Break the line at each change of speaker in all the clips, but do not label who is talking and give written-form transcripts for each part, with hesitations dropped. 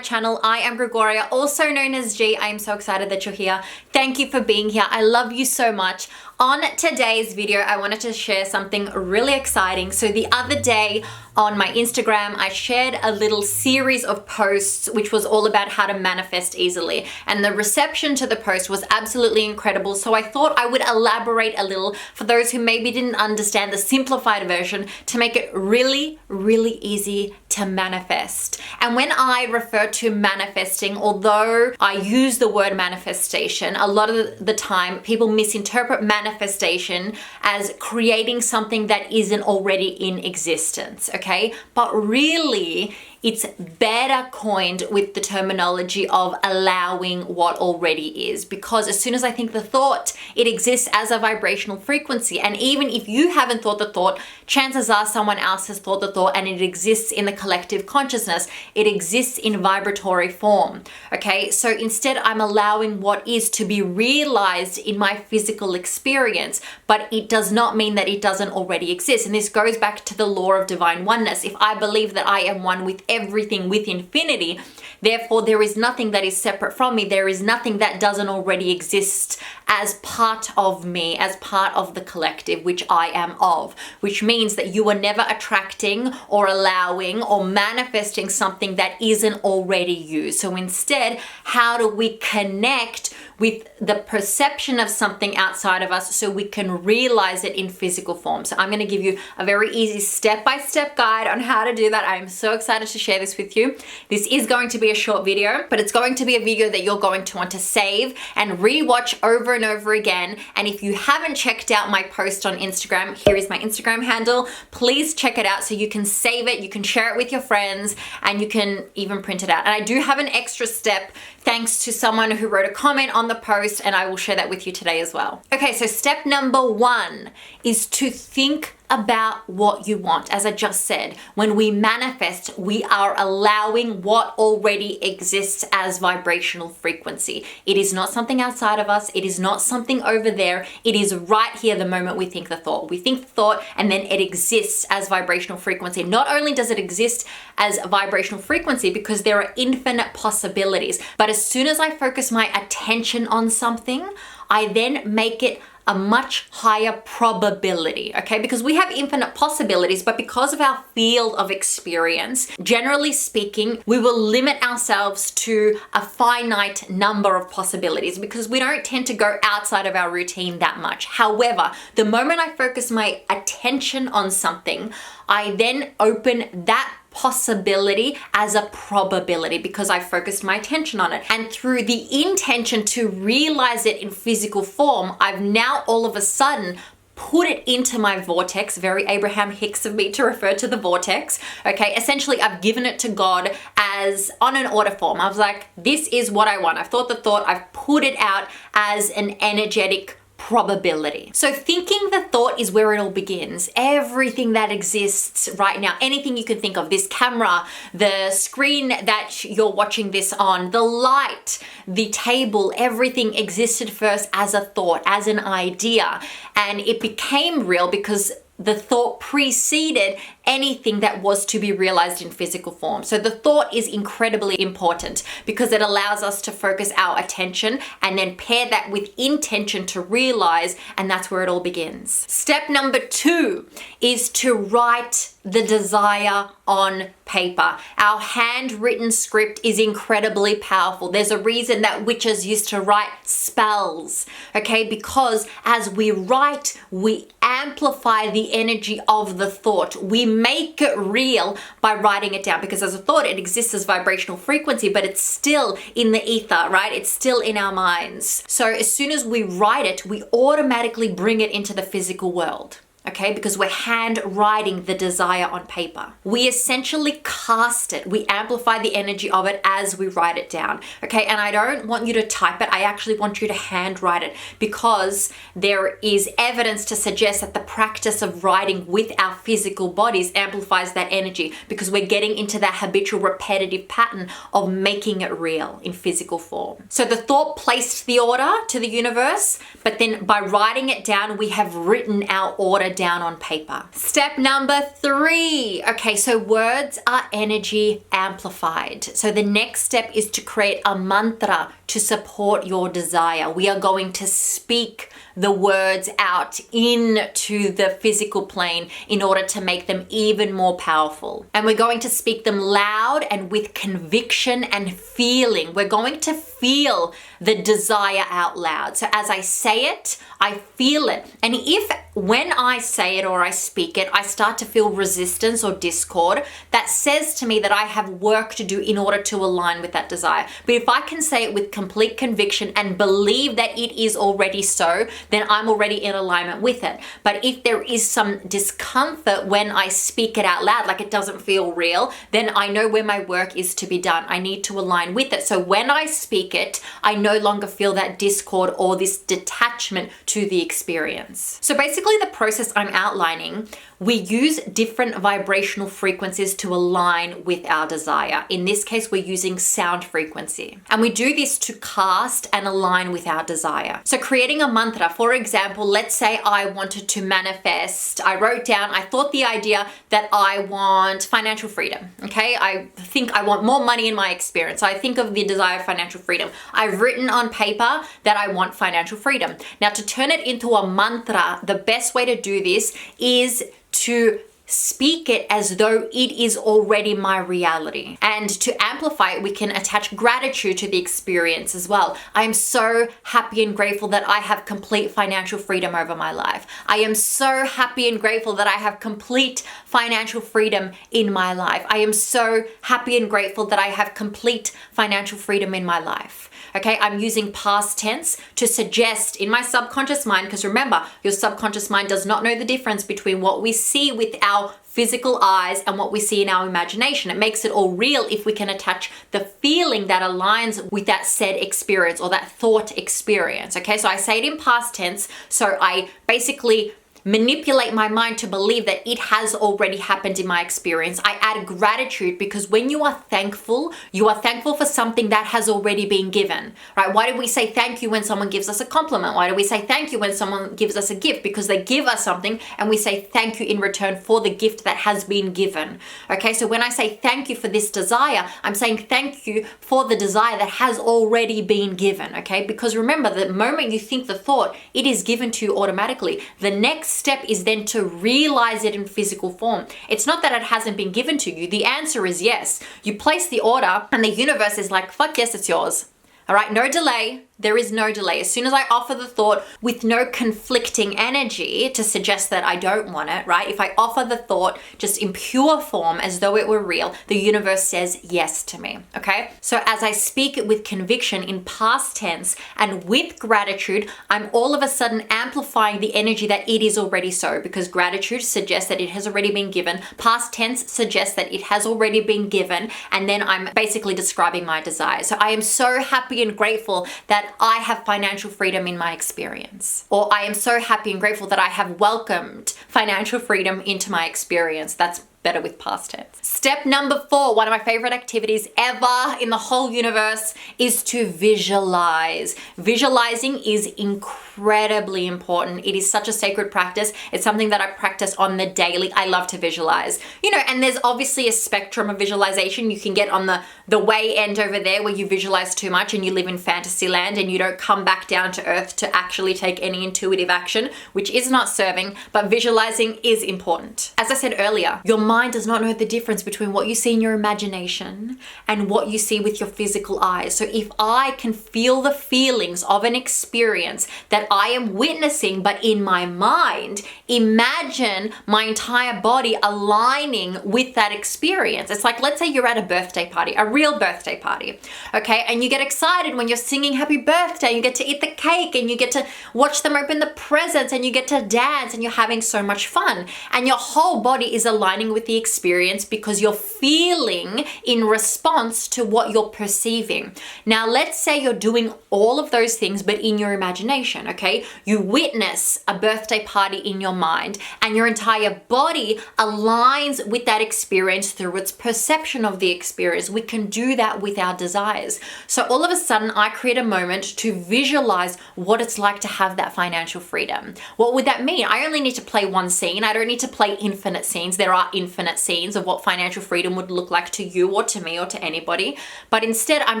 channel. I am Gregoria, also known as G. I am so excited that you're here. Thank you for being here. I love you so much. On today's video, I wanted to share something really exciting. So the other day on my Instagram, I shared a little series of posts which was all about how to manifest easily. And the reception to the post was absolutely incredible. So I thought I would elaborate a little for those who maybe didn't understand the simplified version to make it really, really easy to manifest. And when I refer to manifesting, although I use the word manifestation, a lot of the time people misinterpret manifestation as creating something that isn't already in existence, okay? But really, it's better coined with the terminology of allowing what already is, because as soon as I think the thought, it exists as a vibrational frequency. And even if you haven't thought the thought, chances are someone else has thought the thought and it exists in the collective consciousness. It exists in vibratory form, okay? So instead I'm allowing what is to be realized in my physical experience, but it does not mean that it doesn't already exist. And this goes back to the law of divine oneness. If I believe that I am one with everything with infinity, therefore there is nothing that is separate from me. There is nothing that doesn't already exist as part of me, as part of the collective, which I am of, which means that you are never attracting or allowing or manifesting something that isn't already you. So instead, how do we connect with the perception of something outside of us so we can realize it in physical form? So I'm going to give you a very easy step-by-step guide on how to do that. I'm so excited to share this with you. This is going to be a short video, but it's going to be a video that you're going to want to save and rewatch over and over again. And if you haven't checked out my post on Instagram, here is my Instagram handle. Please check it out so you can save it, you can share it with your friends, and you can even print it out. And I do have an extra step thanks to someone who wrote a comment on the post, and I will share that with you today as well. Okay, so step number 1 is to think about what you want. As I just said, when we manifest, we are allowing what already exists as vibrational frequency. It is not something outside of us. It is not something over there. It is right here the moment we think the thought. We think the thought and then it exists as vibrational frequency. Not only does it exist as a vibrational frequency because there are infinite possibilities, but as soon as I focus my attention on something, I then make it a much higher probability, okay? Because we have infinite possibilities, but because of our field of experience, generally speaking, we will limit ourselves to a finite number of possibilities because we don't tend to go outside of our routine that much. However, the moment I focus my attention on something, I then open that possibility as a probability because I focused my attention on it. And through the intention to realize it in physical form, I've now all of a sudden put it into my vortex. Very Abraham Hicks of me to refer to the vortex. Okay, essentially I've given it to God as on an order form. I was like, this is what I want. I've thought the thought, I've put it out as an energetic probability. So thinking the thought is where it all begins. Everything that exists right now, anything you can think of, this camera, the screen that you're watching this on, the light, the table, everything existed first as a thought, as an idea, and it became real because the thought preceded anything that was to be realized in physical form. So the thought is incredibly important because it allows us to focus our attention and then pair that with intention to realize, and that's where it all begins. Step number 2 is to write the desire on paper. Our handwritten script is incredibly powerful. There's a reason that witches used to write spells, okay? Because as we write, we amplify the energy of the thought. We make it real by writing it down because as a thought, it exists as vibrational frequency, but it's still in the ether, right? It's still in our minds. So as soon as we write it, we automatically bring it into the physical world. Okay, because we're hand writing the desire on paper. We essentially cast it. We amplify the energy of it as we write it down. Okay, and I don't want you to type it. I actually want you to hand write it because there is evidence to suggest that the practice of writing with our physical bodies amplifies that energy because we're getting into that habitual repetitive pattern of making it real in physical form. So the thought placed the order to the universe, but then by writing it down, we have written our order it down on paper. Step number 3. Okay, so words are energy amplified. So the next step is to create a mantra to support your desire. We are going to speak the words out into the physical plane in order to make them even more powerful. And we're going to speak them loud and with conviction and feeling. We're going to feel the desire out loud. So as I say it, I feel it. And if when I say it or I speak it, I start to feel resistance or discord, that says to me that I have work to do in order to align with that desire. But if I can say it with complete conviction and believe that it is already so, then I'm already in alignment with it. But if there is some discomfort when I speak it out loud, like it doesn't feel real, then I know where my work is to be done. I need to align with it. So when I speak it, I no longer feel that discord or this detachment to the experience. So basically the process I'm outlining, we use different vibrational frequencies to align with our desire. In this case, we're using sound frequency. And we do this to cast and align with our desire. So creating a mantra, for example, let's say I wanted to manifest, I wrote down, I thought the idea that I want financial freedom, okay? I think I want more money in my experience. So I think of the desire of financial freedom. I've written on paper that I want financial freedom. Now to turn it into a mantra, the best way to do this is to speak it as though it is already my reality. And to amplify it, we can attach gratitude to the experience as well. I am so happy and grateful that I have complete financial freedom over my life. I am so happy and grateful that I have complete financial freedom in my life. I am so happy and grateful that I have complete financial freedom in my life. Okay, I'm using past tense to suggest in my subconscious mind, because remember, your subconscious mind does not know the difference between what we see with our physical eyes and what we see in our imagination. It makes it all real if we can attach the feeling that aligns with that said experience or that thought experience. Okay, so I say it in past tense, so I basically manipulate my mind to believe that it has already happened in my experience. I add gratitude because when you are thankful for something that has already been given, right? Why do we say thank you when someone gives us a compliment? Why do we say thank you when someone gives us a gift? Because they give us something and we say thank you in return for the gift that has been given. Okay, so when I say thank you for this desire, I'm saying thank you for the desire that has already been given, okay? Because remember, the moment you think the thought, it is given to you automatically. The next step is then to realize it in physical form. It's not that it hasn't been given to you. The answer is yes. You place the order and the universe is like, fuck yes, it's yours. All right, no delay. There is no delay. As soon as I offer the thought with no conflicting energy to suggest that I don't want it, right? If I offer the thought just in pure form as though it were real, the universe says yes to me, okay? So as I speak it with conviction in past tense and with gratitude, I'm all of a sudden amplifying the energy that it is already so, because gratitude suggests that it has already been given. Past tense suggests that it has already been given, and then I'm basically describing my desire. So I am so happy and grateful that I have financial freedom in my experience. Or I am so happy and grateful that I have welcomed financial freedom into my experience. That's better with past tense. Step number 4, one of my favorite activities ever in the whole universe, is to visualize. Visualizing is incredibly important. It is such a sacred practice. It's something that I practice on the daily. I love to visualize. You know, and there's obviously a spectrum of visualization. You can get on the way end over there where you visualize too much and you live in fantasy land and you don't come back down to earth to actually take any intuitive action, which is not serving, but visualizing is important. As I said earlier, your mind does not know the difference between what you see in your imagination and what you see with your physical eyes. So if I can feel the feelings of an experience that I am witnessing, but in my mind, imagine my entire body aligning with that experience. It's like, let's say you're at a birthday party, a real birthday party, okay? And you get excited when you're singing happy birthday, you get to eat the cake and you get to watch them open the presents and you get to dance and you're having so much fun. And your whole body is aligning with the experience because you're feeling in response to what you're perceiving. Now, let's say you're doing all of those things, but in your imagination, okay? You witness a birthday party in your mind and your entire body aligns with that experience through its perception of the experience. We can do that with our desires. So all of a sudden, I create a moment to visualize what it's like to have that financial freedom. What would that mean? I only need to play one scene. I don't need to play infinite scenes. There are infinite scenes of what financial freedom would look like to you or to me or to anybody. But instead, I'm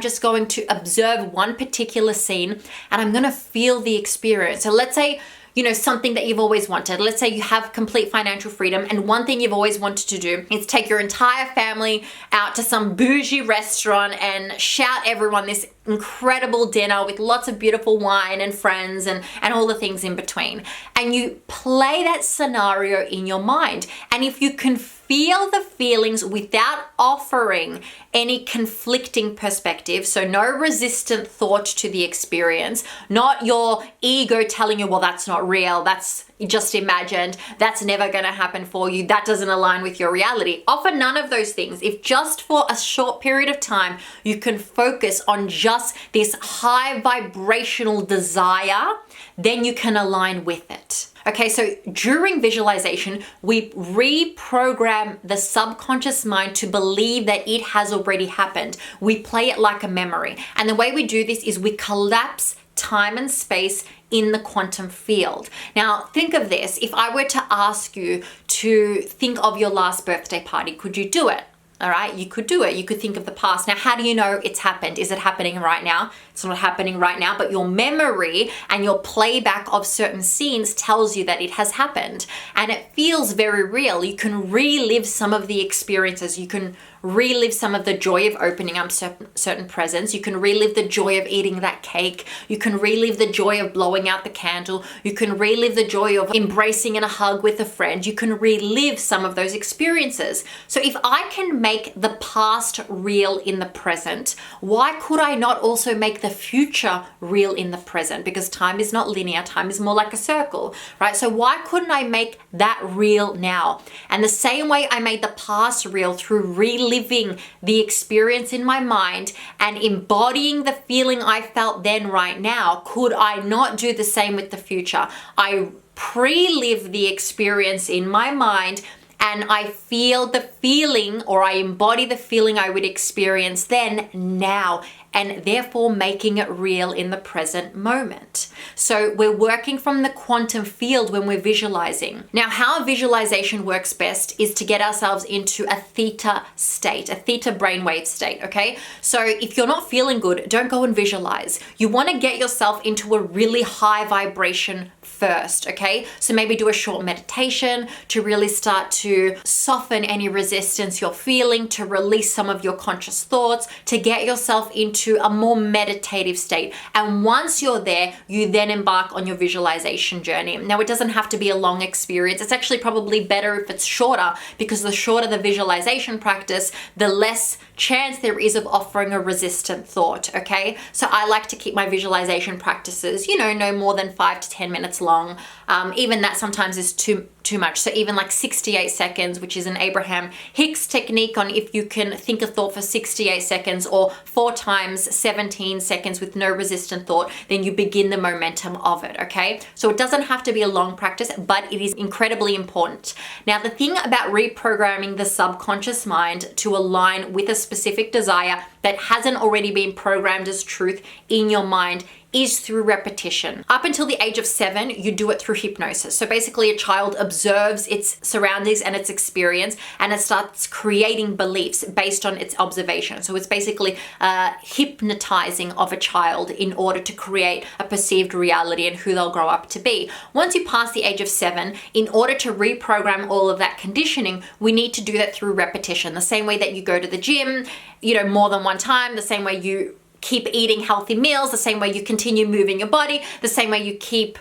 just going to observe one particular scene and I'm going to feel the experience. So let's say, something that you've always wanted. Let's say you have complete financial freedom and one thing you've always wanted to do is take your entire family out to some bougie restaurant and shout everyone this incredible dinner with lots of beautiful wine and friends and all the things in between. And you play that scenario in your mind. And if you can feel the feelings without offering any conflicting perspective, so no resistant thought to the experience, not your ego telling you, well, that's not real, that's just imagined, that's never going to happen for you, that doesn't align with your reality. Offer none of those things. If just for a short period of time, you can focus on just this high vibrational desire, then you can align with it. Okay, so during visualization, we reprogram the subconscious mind to believe that it has already happened. We play it like a memory. And the way we do this is we collapse time and space in the quantum field. Now, think of this. If I were to ask you to think of your last birthday party, could you do it? All right, you could do it. You could think of the past. Now, how do you know it's happened? Is it happening right now? It's not happening right now, but your memory and your playback of certain scenes tells you that it has happened. And it feels very real. You can relive some of the experiences. You can relive some of the joy of opening up certain presents. You can relive the joy of eating that cake. You can relive the joy of blowing out the candle. You can relive the joy of embracing in a hug with a friend. You can relive some of those experiences. So if I can make the past real in the present, why could I not also make the future real in the present? Because time is not linear. Time is more like a circle, right? So why couldn't I make that real now? And the same way I made the past real through reliving the experience in my mind and embodying the feeling I felt then right now, could I not do the same with the future? I pre-live the experience in my mind and I feel the feeling, or I embody the feeling I would experience then now, and therefore making it real in the present moment. So we're working from the quantum field when we're visualizing. Now, how visualization works best is to get ourselves into a theta state, a theta brainwave state, okay? So if you're not feeling good, don't go and visualize. You want to get yourself into a really high vibration first, okay? So maybe do a short meditation to really start to soften any resistance you're feeling, to release some of your conscious thoughts, to get yourself into a more meditative state. And once you're there, you then embark on your visualization journey. Now, it doesn't have to be a long experience. It's actually probably better if it's shorter, because the shorter the visualization practice, the less chance there is of offering a resistant thought, okay? So I like to keep my visualization practices, no more than 5 to 10 minutes long. Even that sometimes is too much. So even like 68 seconds, which is an Abraham Hicks technique on if you can think a thought for 68 seconds or 4 times 17 seconds with no resistant thought, then you begin the momentum of it, okay? So it doesn't have to be a long practice, but it is incredibly important. Now, the thing about reprogramming the subconscious mind to align with a specific desire that hasn't already been programmed as truth in your mind is through repetition. Up until the age of 7, you do it through hypnosis. So basically a child observes its surroundings and its experience, and it starts creating beliefs based on its observation. So it's basically hypnotizing of a child in order to create a perceived reality and who they'll grow up to be. Once you pass the age of 7, in order to reprogram all of that conditioning, we need to do that through repetition. The same way that you go to the gym, more than one time, the same way you keep eating healthy meals, the same way you continue moving your body, the same way you keep,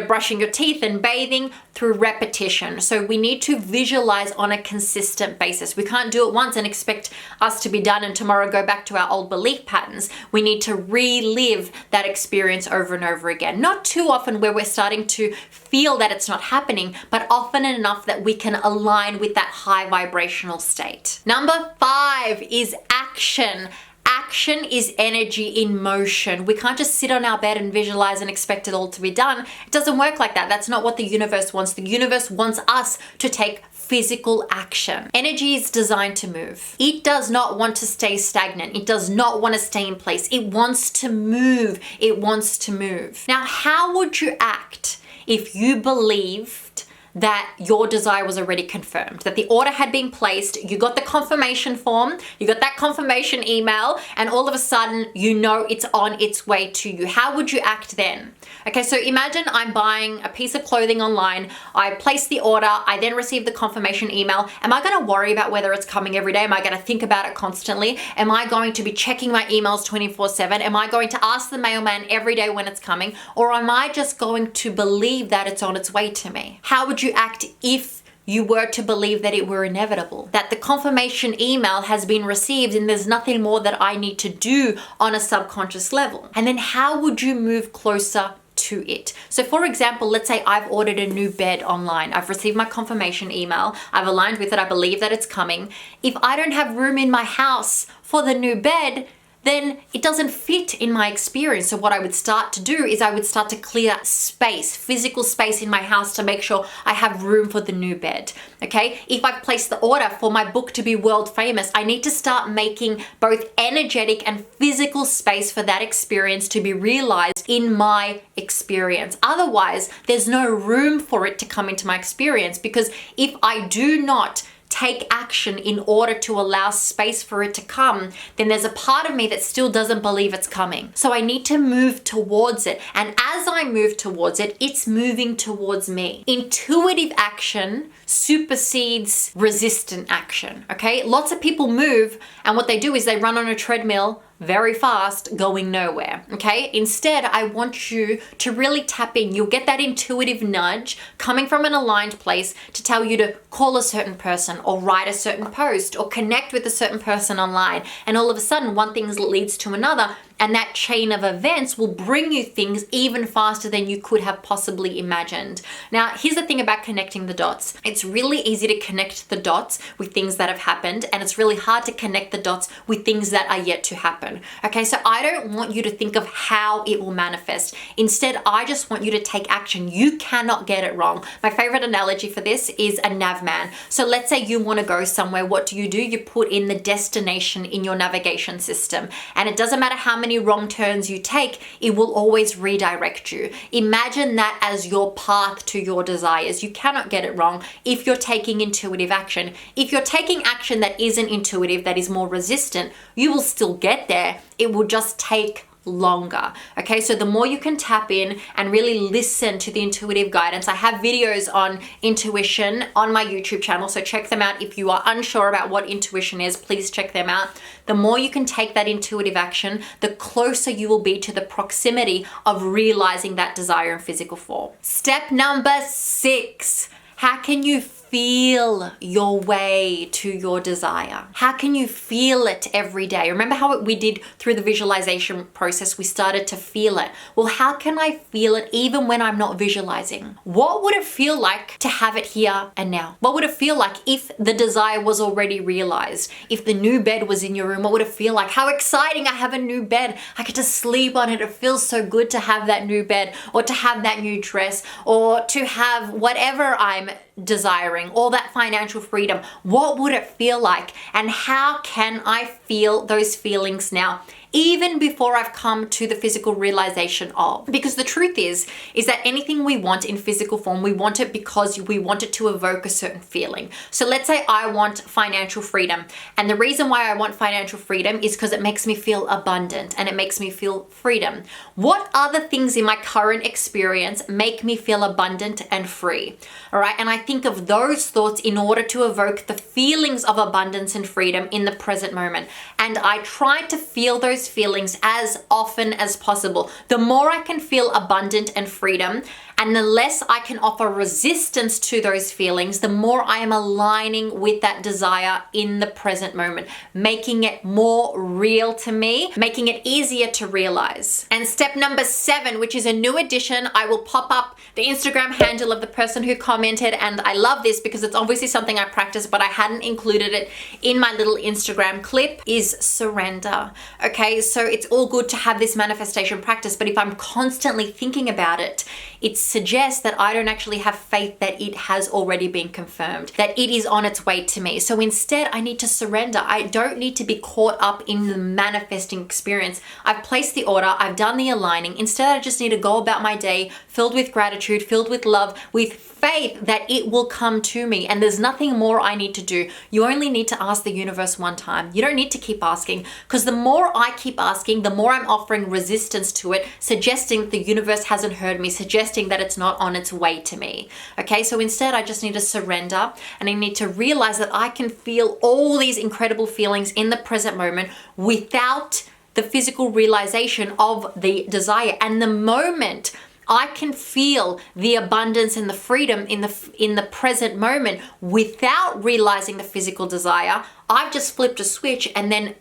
brushing your teeth and bathing, through repetition. So we need to visualize on a consistent basis. We can't do it once and expect us to be done and tomorrow go back to our old belief patterns. We need to relive that experience over and over again. Not too often where we're starting to feel that it's not happening, but often enough that we can align with that high vibrational state. Number 5 is action. Action is energy in motion. We can't just sit on our bed and visualize and expect it all to be done. It doesn't work like that. That's not what the universe wants. The universe wants us to take physical action. Energy is designed to move. It does not want to stay stagnant. It does not want to stay in place. It wants to move. It wants to move. Now, how would you act if you believed that your desire was already confirmed, that the order had been placed, you got the confirmation form, you got that confirmation email, and all of a sudden you know it's on its way to you? How would you act then? Okay, so imagine I'm buying a piece of clothing online, I place the order, I then receive the confirmation email. Am I gonna worry about whether it's coming every day? Am I gonna think about it constantly? Am I going to be checking my emails 24/7? Am I going to ask the mailman every day when it's coming? Or am I just going to believe that it's on its way to me? How would you act if you were to believe that it were inevitable, that the confirmation email has been received and there's nothing more that I need to do on a subconscious level? And then how would you move closer to it? So for example, let's say I've ordered a new bed online. I've received my confirmation email. I've aligned with it. I believe that it's coming. If I don't have room in my house for the new bed, then it doesn't fit in my experience. So what I would start to do is I would start to clear space, physical space in my house to make sure I have room for the new bed, okay? If I've placed the order for my book to be world famous, I need to start making both energetic and physical space for that experience to be realized in my experience. Otherwise, there's no room for it to come into my experience, because if I do not take action in order to allow space for it to come, then there's a part of me that still doesn't believe it's coming. So I need to move towards it. And as I move towards it, it's moving towards me. Intuitive action supersedes resistant action, okay? Lots of people move, and what they do is they run on a treadmill very fast, going nowhere, okay? Instead, I want you to really tap in. You'll get that intuitive nudge coming from an aligned place to tell you to call a certain person or write a certain post or connect with a certain person online. And all of a sudden, one thing leads to another, and that chain of events will bring you things even faster than you could have possibly imagined. Now, here's the thing about connecting the dots. It's really easy to connect the dots with things that have happened, and it's really hard to connect the dots with things that are yet to happen. Okay, so I don't want you to think of how it will manifest. Instead, I just want you to take action. You cannot get it wrong. My favorite analogy for this is a navman. So let's say you want to go somewhere. What do? You put in the destination in your navigation system, and it doesn't matter how many wrong turns you take, it will always redirect you. Imagine that as your path to your desires. You cannot get it wrong if you're taking intuitive action. If you're taking action that isn't intuitive, that is more resistant, you will still get there. It will just take longer. Okay, so the more you can tap in and really listen to the intuitive guidance. I have videos on intuition on my YouTube channel, so check them out. If you are unsure about what intuition is, please check them out. The more you can take that intuitive action, the closer you will be to the proximity of realizing that desire in physical form. Step number 6. How can you feel your way to your desire? How can you feel it every day? Remember how we did through the visualization process, we started to feel it. Well, how can I feel it even when I'm not visualizing? What would it feel like to have it here and now? What would it feel like if the desire was already realized? If the new bed was in your room, what would it feel like? How exciting, I have a new bed. I get to sleep on it. It feels so good to have that new bed, or to have that new dress, or to have whatever I'm desiring, all that financial freedom. What would it feel like? And how can I feel those feelings now, even before I've come to the physical realization of? Because the truth is that anything we want in physical form, we want it because we want it to evoke a certain feeling. So let's say I want financial freedom. And the reason why I want financial freedom is because it makes me feel abundant and it makes me feel freedom. What other things in my current experience make me feel abundant and free? All right. And I think of those thoughts in order to evoke the feelings of abundance and freedom in the present moment. And I try to feel those feelings as often as possible. The more I can feel abundant and freedom And the less I can offer resistance to those feelings, the more I am aligning with that desire in the present moment, making it more real to me, making it easier to realize. And step number 7, which is a new addition, I will pop up the Instagram handle of the person who commented, and I love this because it's obviously something I practice, but I hadn't included it in my little Instagram clip, is surrender. Okay, so it's all good to have this manifestation practice, but if I'm constantly thinking about it, it suggests that I don't actually have faith that it has already been confirmed, that it is on its way to me. So instead, I need to surrender. I don't need to be caught up in the manifesting experience. I've placed the order, I've done the aligning. Instead, I just need to go about my day filled with gratitude, filled with love, with faith that it will come to me. And there's nothing more I need to do. You only need to ask the universe one time. You don't need to keep asking, because the more I keep asking, the more I'm offering resistance to it, suggesting that the universe hasn't heard me, suggesting that it's not on its way to me. Okay, so instead I just need to surrender, and I need to realize that I can feel all these incredible feelings in the present moment without the physical realization of the desire. And the moment I can feel the abundance and the freedom in the present moment without realizing the physical desire, I've just flipped a switch, and then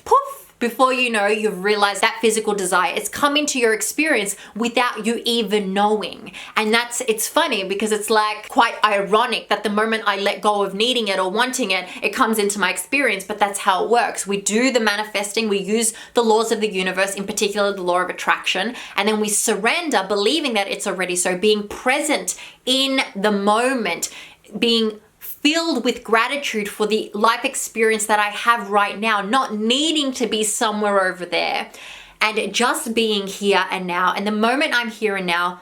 poof, before you know, you've realized that physical desire. It's come into your experience without you even knowing. And it's funny because it's like quite ironic that the moment I let go of needing it or wanting it, it comes into my experience, but that's how it works. We do the manifesting, we use the laws of the universe, in particular the law of attraction, and then we surrender, believing that it's already so, being present in the moment, being filled with gratitude for the life experience that I have right now, not needing to be somewhere over there, and just being here and now. And the moment I'm here and now,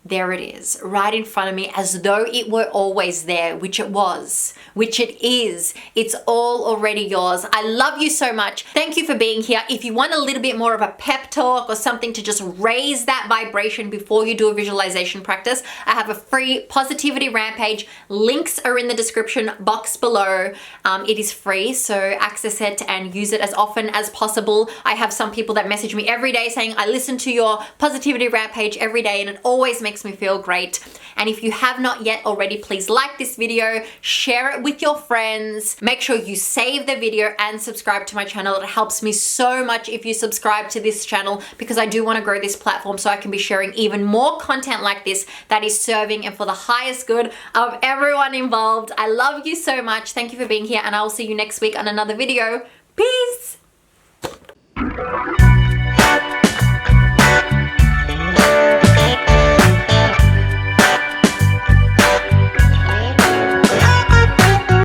there it is, right in front of me, as though it were always there, which it was, which it is. It's all already yours. I love you so much. Thank you for being here. If you want a little bit more of a pep talk or something to just raise that vibration before you do a visualization practice, I have a free Positivity Rampage. Links are in the description box below. It is free, so access it and use it as often as possible. I have some people that message me every day saying, I listen to your Positivity Rampage every day, and it always makes me feel great. And if you have not yet already, please like this video, share it with your friends, make sure you save the video and subscribe to my channel. It helps me so much if you subscribe to this channel, because I do want to grow this platform so I can be sharing even more content like this that is serving and for the highest good of everyone involved. I love you so much. Thank you for being here, and I will see you next week on another video.